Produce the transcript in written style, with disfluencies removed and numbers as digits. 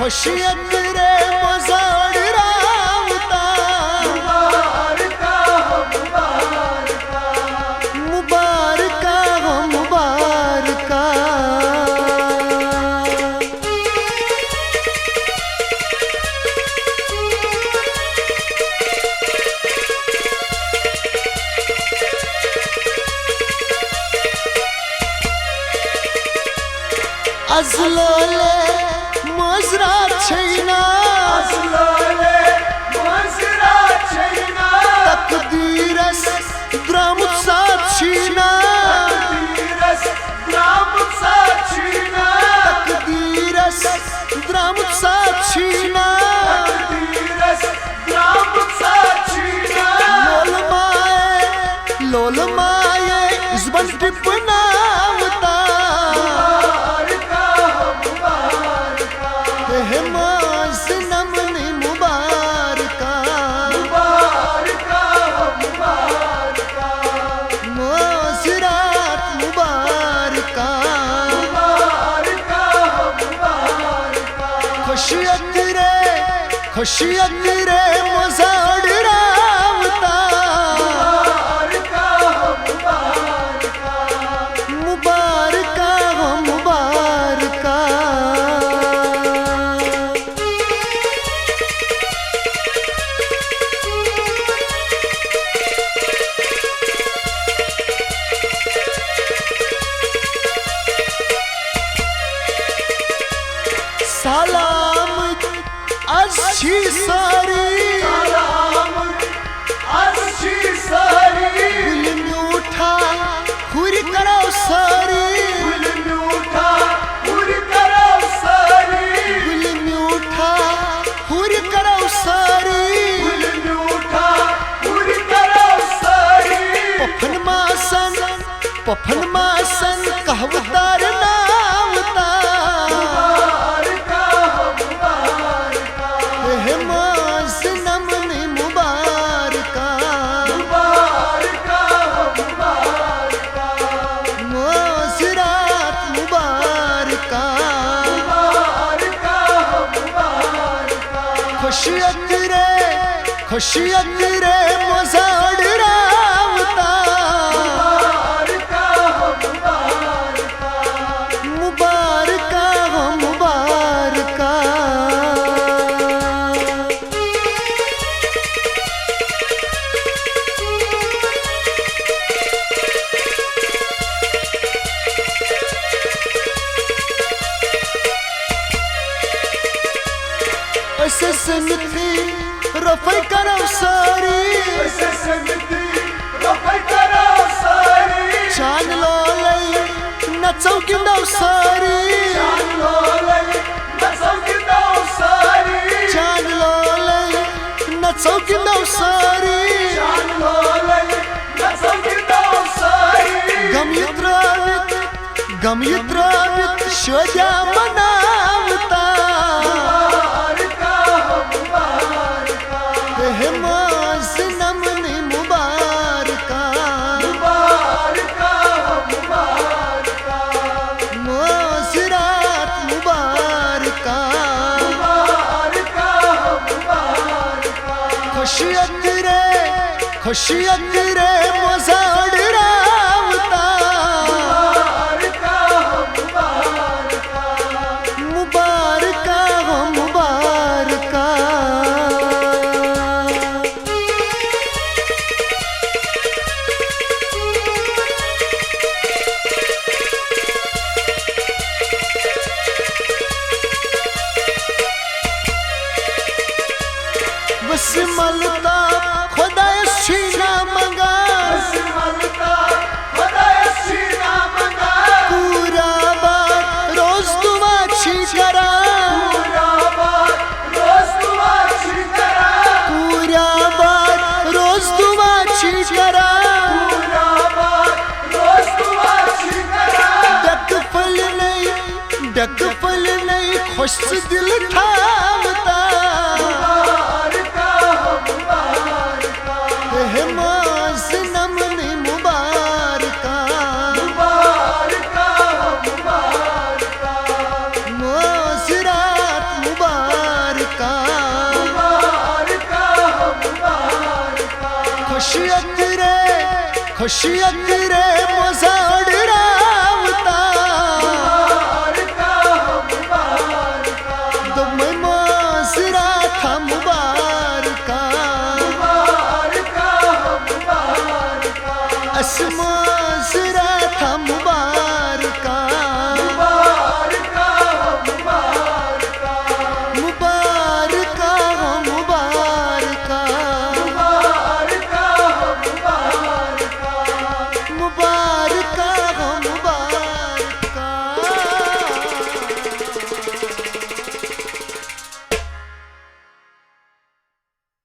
खुशियत रे मजाड़ रावता मुबारका हो मुबारका azlale mazrat çeyna takdires dramut saçina takdires dramut saçina lolmaye izban tipnavta खुशियत रे मजाड़ रावता मुबारका हो मुबारका सलाम अच्छी सारी गुल मीठा हुर करो सारी गुल मीठा हुर करो सारी पफन मासन कहवतार नावता खुशियत रे मजाड़ रावता मुबारका हो मुबारका ऐसे संगती रफ़ाई करो सारी चांद लो लई नचो किंदो सारी चांद लो लई नचो किंदो सारी गम यत्रावित शोजा मनावता खुशियत रे मजाड़ रावता मुबारका हो मुबारका बस मलता खुदा सीना मंगा पूरा बार रोज दुआ छी करा पूरा बार रोज दुआ छी करा डक फल नहीं खुश दिल ठावता मुबारका खशियत रे मजाडरा